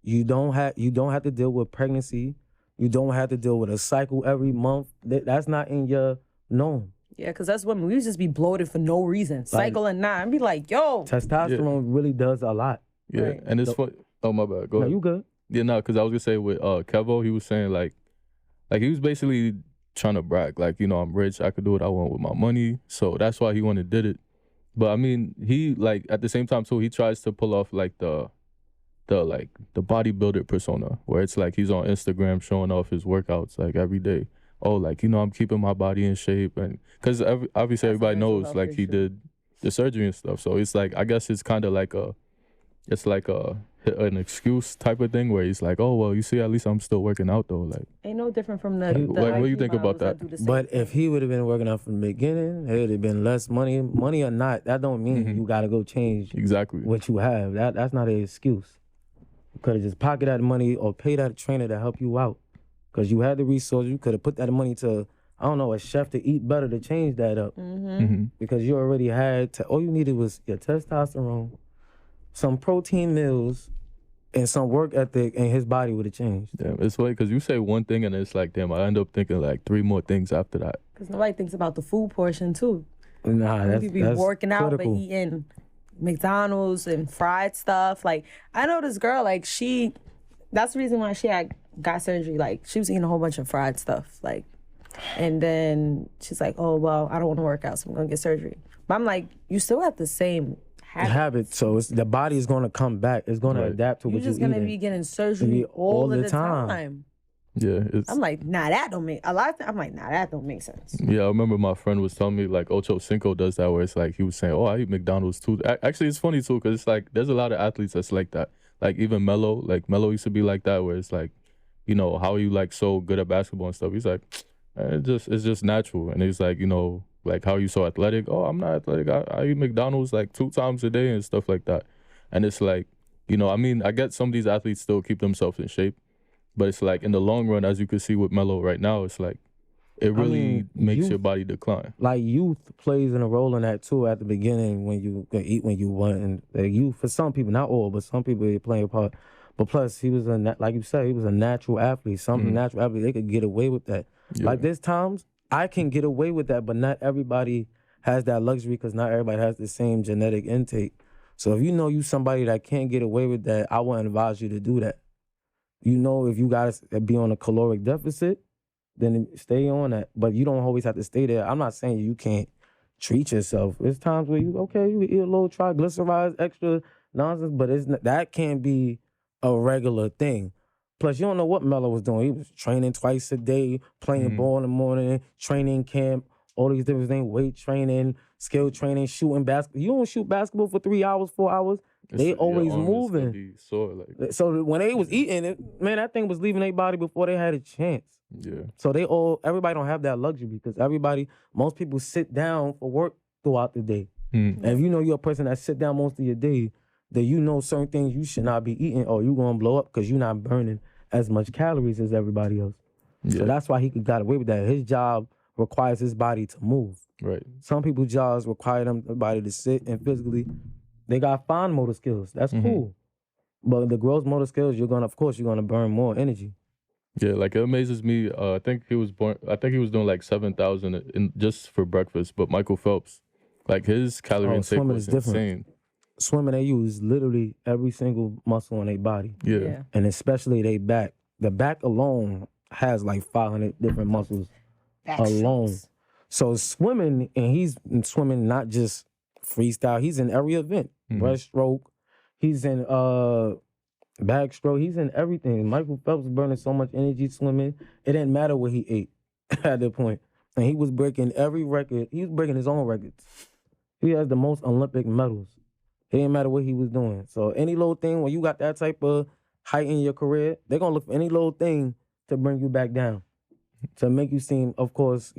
Speaker 3: You don't have to deal with pregnancy. You don't have to deal with a cycle every month. That's not in your norm.
Speaker 1: Yeah, because us women, we just be bloated for no reason. Cycle and not. And be like, yo.
Speaker 3: Testosterone really does a lot.
Speaker 2: Yeah, right. And it's what. Oh, my bad. Go ahead.
Speaker 3: No, you good.
Speaker 2: Yeah, no, because I was going to say with Kevo, he was saying like he was basically trying to brag. Like, I'm rich. I could do what I want with my money. So that's why he went and did it. But I mean, he like at the same time too, he tries to pull off like the bodybuilder persona where it's like he's on Instagram showing off his workouts like every day. Oh, like, I'm keeping my body in shape. And because obviously everybody knows like he did the surgery and stuff. So it's like, I guess it's kind of like an excuse type of thing where he's like, oh, well, you see, at least I'm still working out though. Like,
Speaker 1: ain't no different from the
Speaker 2: like, what do you think about that?
Speaker 3: But if he would have been working out from the beginning, it would have been less money or not. That don't mean you got to go change what you have. That's not an excuse. You could have just pocketed that money or paid that trainer to help you out. Because you had the resources, you could have put that money to, I don't know, a chef to eat better to change that up. Because you already had, all you needed was your testosterone, some protein meals, and some work ethic, and his body would have changed.
Speaker 2: Yeah, it's funny because you say one thing and it's like, damn, I end up thinking like 3 more things after that. Because
Speaker 1: nobody thinks about the food portion too.
Speaker 3: Nah, that's
Speaker 1: be working out but eating McDonald's and fried stuff. Like, I know this girl, like that's the reason why she got surgery. Like, she was eating a whole bunch of fried stuff. Like, and then she's like, oh, well, I don't want to work out, so I'm going to get surgery. But I'm like, you still have the same habit.
Speaker 3: So the body is going to come back. It's going to adapt to what you're eating.
Speaker 1: You're just going to be getting surgery all of the time.
Speaker 2: Yeah.
Speaker 1: I'm like, that don't make, that don't make sense.
Speaker 2: Yeah, I remember my friend was telling me, like, Ocho Cinco does that, where it's like, he was saying, oh, I eat McDonald's too. Actually, it's funny too, because it's like, there's a lot of athletes that's like that. Like, even Melo used to be like that, where it's like, how are you like so good at basketball and stuff? He's like, it's just natural. And he's like, like, how are you so athletic? Oh, I'm not athletic. I eat McDonald's like 2 times a day and stuff like that. And it's like, I mean, I get some of these athletes still keep themselves in shape, but it's like in the long run, as you can see with Melo right now, it's like, it really makes your body decline.
Speaker 3: Like, youth plays in a role in that too at the beginning when you can eat when you want. And youth, for some people, not all, but some people, they play a part. But plus, he was like you said, he was a natural athlete. Some natural athlete, they could get away with that.
Speaker 2: Yeah.
Speaker 3: Like there's times I can get away with that, but not everybody has that luxury because not everybody has the same genetic intake. So if you know you somebody that can't get away with that, I wouldn't advise you to do that. You know, if you guys be on a caloric deficit, then stay on that. But you don't always have to stay there. I'm not saying you can't treat yourself. There's times where you eat a little triglycerides, extra nonsense, but that can't be a regular thing. Plus, you don't know what Melo was doing. He was training twice a day, playing ball in the morning, training camp, all these different things, weight training, skill training, shooting basketball. You don't shoot basketball for 3 hours, 4 hours. They always moving.
Speaker 2: Sore, like.
Speaker 3: So when they was eating it, man, that thing was leaving their body before they had a chance.
Speaker 2: Yeah.
Speaker 3: So everybody don't have that luxury because most people sit down for work throughout the day. And if you know you're a person that sit down most of your day, then you know certain things you should not be eating or you're going to blow up because you're not burning as much calories as everybody else. Yeah. So that's why he got away with that. His job requires his body to move.
Speaker 2: Right.
Speaker 3: Some people's jobs require their body to sit and physically, they got fine motor skills. That's cool. But the gross motor skills, you're going to burn more energy.
Speaker 2: Yeah, like it amazes me. I think he was doing like 7,000 just for breakfast. But Michael Phelps, like his calorie intake was insane.
Speaker 3: Swimming, they use literally every single muscle on their body.
Speaker 2: Yeah.
Speaker 3: And especially their back. The back alone has like 500 different muscles alone. So swimming, and he's swimming not just freestyle. He's in every event. Breaststroke. He's in backstroke. He's in everything. Michael Phelps was burning so much energy swimming. It didn't matter what he ate at that point. And he was breaking every record. He was breaking his own records. He has the most Olympic medals. It didn't matter what he was doing. So any little thing, when you got that type of height in your career, they're going to look for any little thing to bring you back down. To make you seem, of course,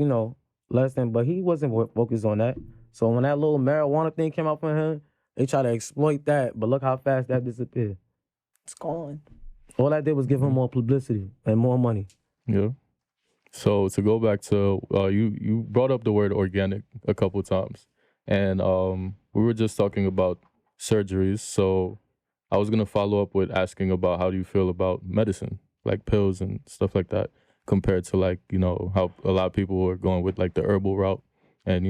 Speaker 3: less than. But he wasn't focused on that. So when that little marijuana thing came out for him, they tried to exploit that. But look how fast that disappeared.
Speaker 1: It's gone.
Speaker 3: All I did was give him more publicity and more money.
Speaker 2: Yeah. So to go back to, you brought up the word organic a couple times. And we were just talking about surgeries. So I was going to follow up with asking about how do you feel about medicine, like pills and stuff like that, compared to like, how a lot of people are going with like the herbal route and,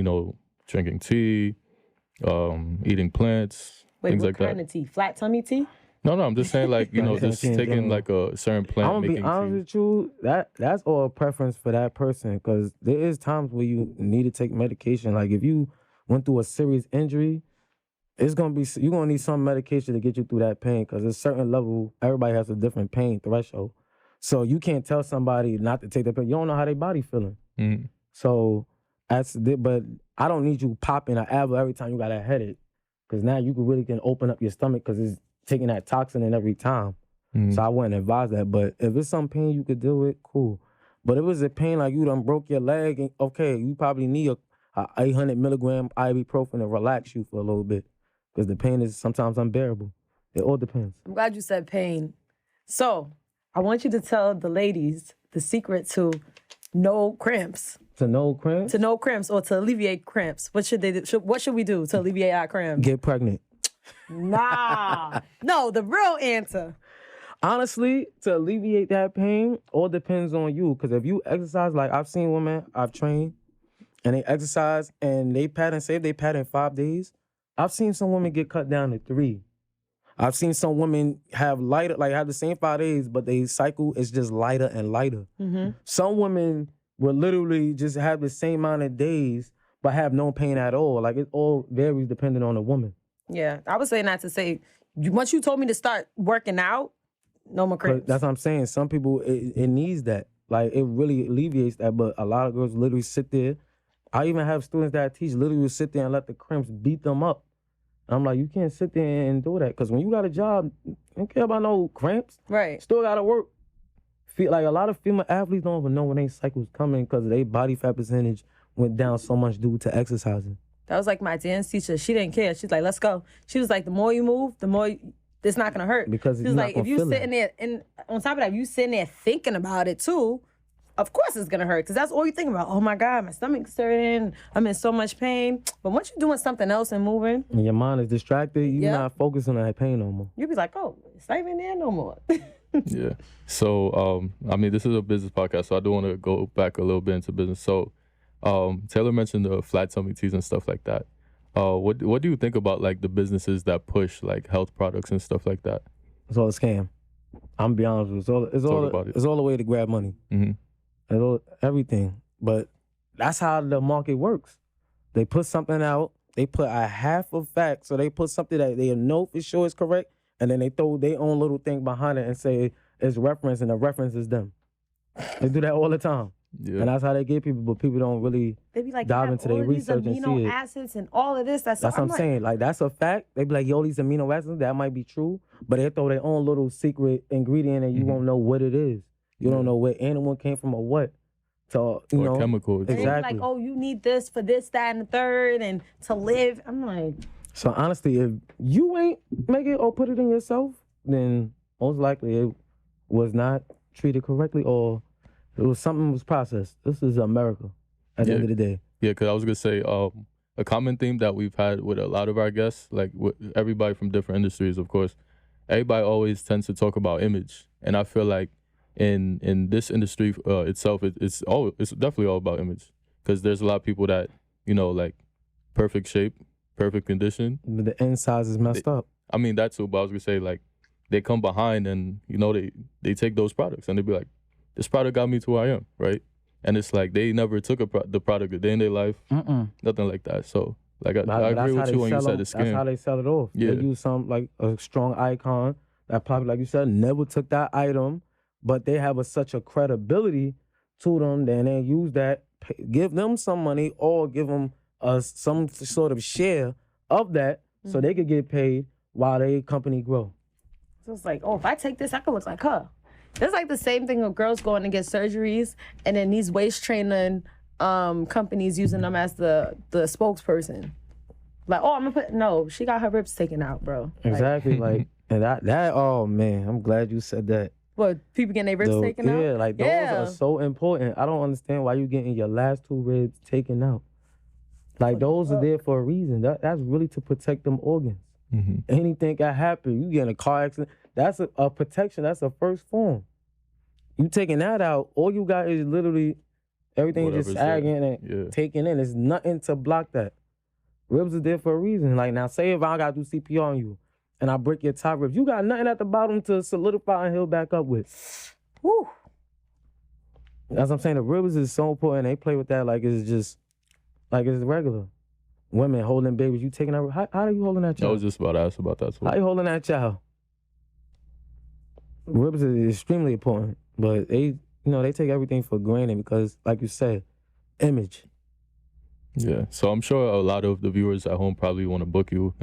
Speaker 2: drinking tea, eating plants, things like that.
Speaker 1: What kind of tea? Flat tummy tea?
Speaker 2: No, I'm just saying like, just taking like a certain plant.
Speaker 3: I'm going to be honest with you, that's all a preference for that person because there is times where you need to take medication. Like if you went through a serious injury, you're going to need some medication to get you through that pain because at a certain level, everybody has a different pain threshold. So you can't tell somebody not to take the pain. You don't know how their body feeling. So but I don't need you popping an Advil every time you got a headache because now you can open up your stomach because it's taking that toxin in every time. So I wouldn't advise that. But if it's some pain you could deal with, cool. But if it's a pain like you done broke your leg, and okay, you probably need a 800 milligram ibuprofen to relax you for a little bit because the pain is sometimes unbearable. It all depends.
Speaker 1: I'm glad you said pain. So I want you to tell the ladies the secret to no cramps.
Speaker 3: To no cramps?
Speaker 1: To no cramps or to alleviate cramps. What should they do? What should we do to alleviate our cramps?
Speaker 3: Get pregnant.
Speaker 1: Nah. No, the real answer.
Speaker 3: Honestly, to alleviate that pain, all depends on you. Because if you exercise, like I've seen women I've trained, and they exercise and they pattern, say if they pattern 5 days, I've seen some women get cut down to 3. I've seen some women have the same 5 days, but they cycle is just lighter and lighter. Some women will literally just have the same amount of days, but have no pain at all. Like it all varies depending on the woman.
Speaker 1: Yeah, I was saying that to say, once you told me to start working out, no more cramps.
Speaker 3: That's what I'm saying. Some people, it needs that. Like it really alleviates that, but a lot of girls literally sit there. I even have students that I teach literally sit there and let the cramps beat them up. And I'm like, you can't sit there and do that. Because when you got a job, you don't care about no cramps.
Speaker 1: Right.
Speaker 3: Still got to work. Like a lot of female athletes don't even know when their cycle's coming because their body fat percentage went down so much due to exercising.
Speaker 1: That was like my dance teacher. She didn't care. She's like, let's go. She was like, the more you move, the more it's not going to hurt.
Speaker 3: Because
Speaker 1: she's like, if you sitting there, and on top of that, if you sitting there thinking about it too, of course it's going to hurt because that's all you think about. Oh my God, my stomach's hurting. I'm in so much pain. But once you're doing something else and moving.
Speaker 3: And your mind is distracted, you're not focusing on that pain no more.
Speaker 1: You'll be like, oh, it's not even there no more.
Speaker 2: Yeah. So, I mean, this is a business podcast, so I do want to go back a little bit into business. So, Taylor mentioned the flat tummy teas and stuff like that. What do you think about like the businesses that push like health products and stuff like that?
Speaker 3: It's all a scam. I'm be honest with you. It's all a way to grab money.
Speaker 2: Mm-hmm.
Speaker 3: It's all, everything. But that's how the market works. They put something out. They put a half of fact. So they put something that they know for sure is correct, and then they throw their own little thing behind it and say it's reference, and the reference is them. They do that all the time.
Speaker 2: Yeah.
Speaker 3: And that's how they get people, but people don't really
Speaker 1: They be like,
Speaker 3: dive into their research and see
Speaker 1: amino
Speaker 3: it.
Speaker 1: acids and all of this. That's
Speaker 3: what I'm saying. Like, that's a fact. They be like, yo, these amino acids, that might be true, but they throw their own little secret ingredient and you won't know what it is. You don't know what animal came from or what. So, you know.
Speaker 2: Chemical.
Speaker 3: Exactly.
Speaker 1: Like, oh, you need this for this, that, and the third, and to live. I'm like.
Speaker 3: So, honestly, if you ain't make it or put it in yourself, then most likely it was not treated correctly or it was something was processed. This is America at the end of the day.
Speaker 2: Yeah, because I was going to say, a common theme that we've had with a lot of our guests, like with everybody from different industries, of course, everybody always tends to talk about image. And I feel like in this industry itself, it's definitely all about image. Because there's a lot of people that, you know, like perfect shape, perfect condition.
Speaker 3: But the inside is messed up.
Speaker 2: I mean, that too, but I was going to say, like, they come behind and, you know, they take those products and they be like, this product got me to where I am, right? And it's like they never took the product a day in their life, nothing like that. So, like, I agree with you when you said the scam.
Speaker 3: That's how they sell it off.
Speaker 2: Yeah.
Speaker 3: They use some, like, a strong icon that probably, like you said, never took that item, but they have such a credibility to them, then they use that, give them some money or give them some sort of share of that so they could get paid while their company grow.
Speaker 1: So it's like, oh, if I take this, I could look like her. It's like the same thing of girls going to get surgeries and then these waist training companies using them as the spokesperson. Like, oh, I'm gonna put, no, she got her ribs taken out, bro.
Speaker 3: Exactly, like, and that, oh man, I'm glad you said that.
Speaker 1: What, people getting their ribs taken out?
Speaker 3: Yeah, like those are so important. I don't understand why you getting your last 2 ribs taken out. Like those are there for a reason. That's really to protect them organs. Anything can happen. You get in a car accident. That's a protection. That's a first form. You taking that out, all you got is literally everything
Speaker 2: Whatever's
Speaker 3: just sagging and taking in. There's nothing to block that. Ribs are there for a reason. Like now, say if I got to do CPR on you and I break your top ribs, you got nothing at the bottom to solidify and heal back up with.
Speaker 1: Woo.
Speaker 3: That's what I'm saying. The ribs is so important. They play with that like it's just, like it's regular. Women holding babies, you taking that, how are you holding that child?
Speaker 2: I was just about to ask about that too.
Speaker 3: How you holding that child? Ribs is extremely important, but they take everything for granted because, like you said, image.
Speaker 2: Yeah, so I'm sure a lot of the viewers at home probably want to book you.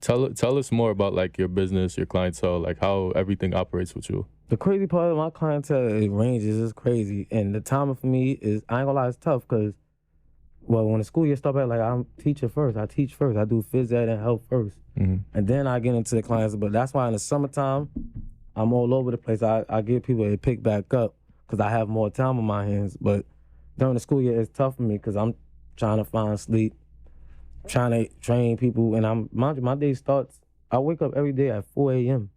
Speaker 2: Tell us more about like your business, your clientele, like how everything operates with you.
Speaker 3: The crazy part of my clientele, it ranges, it's crazy, and the timing for me is, I ain't gonna lie, it's tough because, well, when the school year starts, like I'm teacher first. I teach first. I do phys ed and health first, and then I get into the clients. But that's why in the summertime, I'm all over the place. I get people to pick back up because I have more time on my hands. But during the school year, it's tough for me because I'm trying to find sleep, trying to train people, and my day starts. I wake up every day at 4 a.m.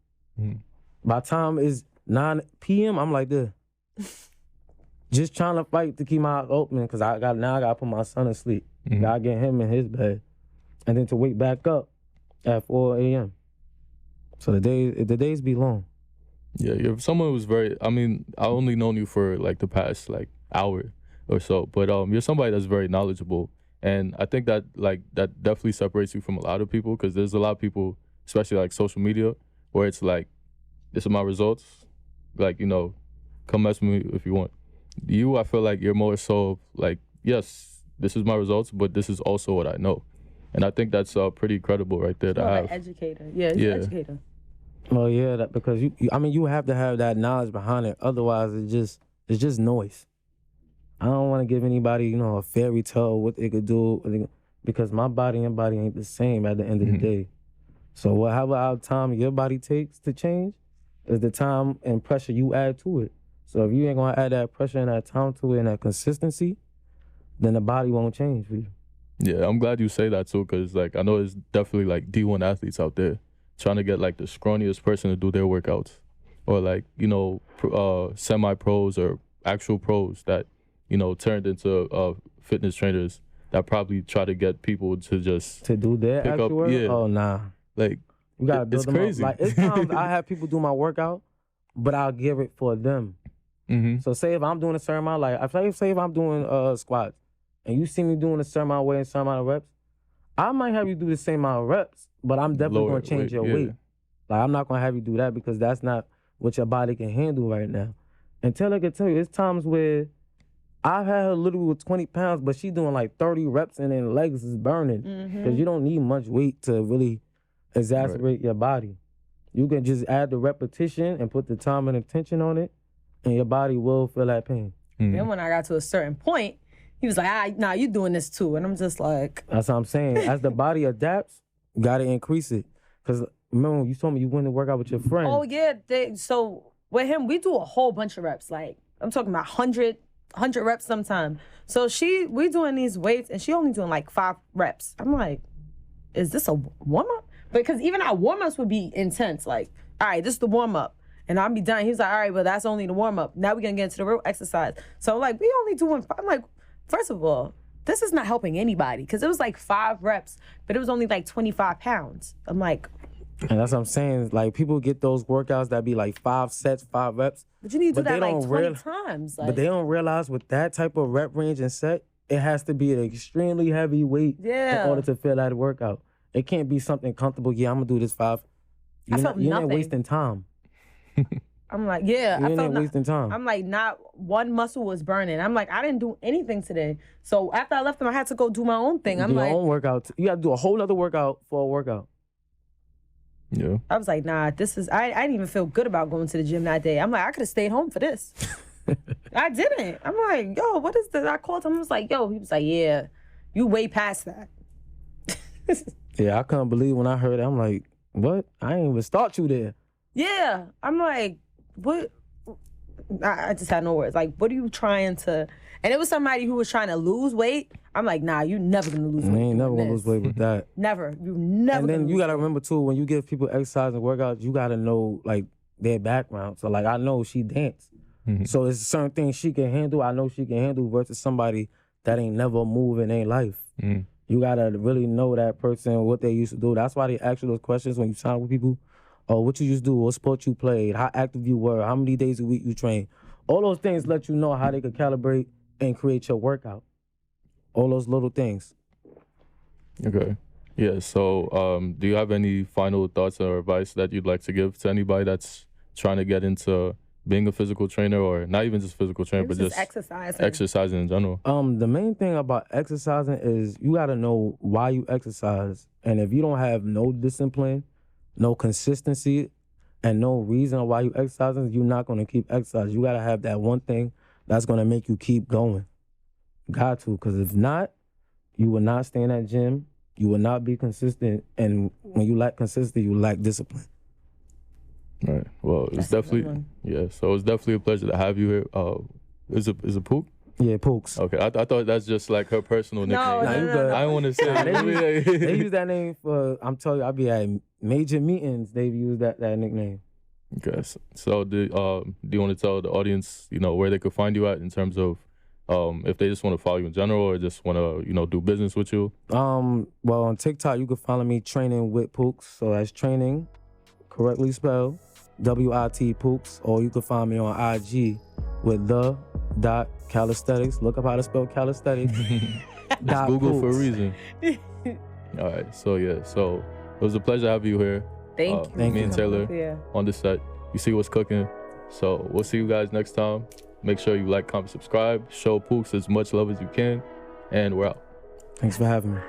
Speaker 3: By the time it's 9 p.m., I'm like this. Just trying to fight to keep my eyes open because I gotta put my son to sleep. Gotta get him in his bed. And then to wake back up at 4 a.m. So the days be long. Yeah,
Speaker 2: you're someone who's very, I mean, I only known you for like the past like hour or so, but you're somebody that's very knowledgeable. And I think that that definitely separates you from a lot of people because there's a lot of people, especially like social media, where it's like, this are my results. Like, you know, come mess with me if you want. You, I feel like you're more so like, yes, this is my results, but this is also what I know. And I think that's pretty credible right there to have.
Speaker 1: Like educator. Yeah, he's an educator.
Speaker 3: Well, yeah, because you have to have that knowledge behind it. Otherwise, it's just noise. I don't want to give anybody, a fairy tale what they could do because my body and body ain't the same at the end of the day. So whatever time your body takes to change is the time and pressure you add to it. So if you ain't gonna add that pressure and that time to it and that consistency, then the body won't change for you.
Speaker 2: Yeah, I'm glad you say that too, because like I know there's definitely like D1 athletes out there trying to get like the scrawniest person to do their workouts. or like, semi-pros or actual pros that, turned into fitness trainers that probably try to get people to just
Speaker 3: To do their
Speaker 2: pick
Speaker 3: actual
Speaker 2: up,
Speaker 3: work?
Speaker 2: yeah.
Speaker 3: Oh, nah.
Speaker 2: Like,
Speaker 3: You gotta build
Speaker 2: it's
Speaker 3: them
Speaker 2: crazy.
Speaker 3: up. Like, it's times I have people do my workout, but I'll give it for them.
Speaker 2: Mm-hmm.
Speaker 3: So say if I'm doing a certain amount, like say if I'm doing squats, and you see me doing a certain amount of weight and a certain amount of reps, I might have you do the same amount of reps, but I'm definitely
Speaker 2: Lower
Speaker 3: gonna change
Speaker 2: weight,
Speaker 3: your
Speaker 2: yeah.
Speaker 3: weight. Like, I'm not gonna have you do that because that's not what your body can handle right now. And Taylor can tell you, it's times where I've had her literally with 20 pounds, but she doing like 30 reps and then legs is burning. Because you don't need much weight to really exacerbate your body. You can just add the repetition and put the time and attention on it, and your body will feel that pain.
Speaker 1: Then when I got to a certain point, he was like, nah, you doing this too. And I'm just like...
Speaker 3: That's what I'm saying. As the body adapts, you got to increase it. Because remember when you told me you went to work out with your friend.
Speaker 1: Oh, yeah. So with him, we do a whole bunch of reps. Like, I'm talking about 100 reps sometime. So we doing these weights, and she only doing like 5 reps. I'm like, is this a warm-up? Because even our warm-ups would be intense. Like, all right, this is the warm-up. And I'll be done. He's like, all right, well, that's only the warm-up. Now we're going to get into the real exercise. So, like, we only doing 5. I'm like, first of all, this is not helping anybody. Because it was like 5 reps, but it was only like 25 pounds. I'm like...
Speaker 3: And that's what I'm saying. Like, people get those workouts that be like 5 sets, 5 reps.
Speaker 1: But you need to do that like 20 times. Like,
Speaker 3: but they don't realize with that type of rep range and set, it has to be an extremely heavy weight in order to fill that workout. It can't be something comfortable. Yeah, I'm going to do this 5. You're not wasting time.
Speaker 1: I'm like, yeah.
Speaker 3: You're not wasting time.
Speaker 1: I'm like, not one muscle was burning. I'm like, I didn't do anything today. So after I left him, I had to go do my own thing. I'm like,
Speaker 3: your own workout. You got to do a whole other workout for a workout.
Speaker 2: Yeah.
Speaker 1: I was like, nah, this is, I didn't even feel good about going to the gym that day. I'm like, I could have stayed home for this. I didn't. I'm like, yo, what is this? I called him. I was like, yo. He was like, yeah, you way past that.
Speaker 3: Yeah, I couldn't believe when I heard it. I'm like, what? I ain't even start you there.
Speaker 1: Yeah. I'm like, what? I just had no words. Like, what are you trying to... And it was somebody who was trying to lose weight. I'm like, nah, you never gonna lose weight.
Speaker 3: You ain't never gonna lose weight with that.
Speaker 1: Never. You never.
Speaker 3: And then you gotta remember too, when you give people exercise and workouts, you gotta know like their background. So like, I know she danced. So it's certain things she can handle. I know she can handle versus somebody that ain't never moved in their life. You gotta really know that person, what they used to do. That's why they ask you those questions when you sign up with people. Oh, what you used to do, what sport you played, how active you were, how many days a week you trained. All those things let you know how they could calibrate and create your workout. All those little things.
Speaker 2: Okay. Yeah, so do you have any final thoughts or advice that you'd like to give to anybody that's trying to get into being a physical trainer, or not even just physical trainer, but just exercising in general?
Speaker 3: The main thing about exercising is you got to know why you exercise. And if you don't have no discipline, no consistency, and no reason why you exercising, you're not going to keep exercising. You got to have that one thing that's going to make you keep going. Got to, because if not, you will not stay in that gym. You will not be consistent. And when you lack consistency, you lack discipline.
Speaker 2: Right. Well, it's definitely, yeah, so it's definitely a pleasure to have you here. Is it Pook?
Speaker 3: Yeah, Pooks.
Speaker 2: Okay, I thought that's just like her personal nickname.
Speaker 1: No.
Speaker 2: I don't want to say
Speaker 3: they use that name for, I'm telling you, I'll be at major meetings, they've used that nickname.
Speaker 2: Okay, so do you want to tell the audience, where they could find you at in terms of if they just want to follow you in general or just want to, do business with you?
Speaker 3: Well, on TikTok, you can follow me training with Pooks. So that's training, correctly spelled, WIT-Pooks, or you can find me on IG with the.calisthenics. Look up how to spell calisthenics.
Speaker 2: It's Google for a reason. All right, so yeah, so it was a pleasure having you here.
Speaker 1: Thank you.
Speaker 2: Me and Taylor on the set. You see what's cooking. So we'll see you guys next time. Make sure you like, comment, subscribe. Show Pooks as much love as you can. And we're out.
Speaker 3: Thanks for having me.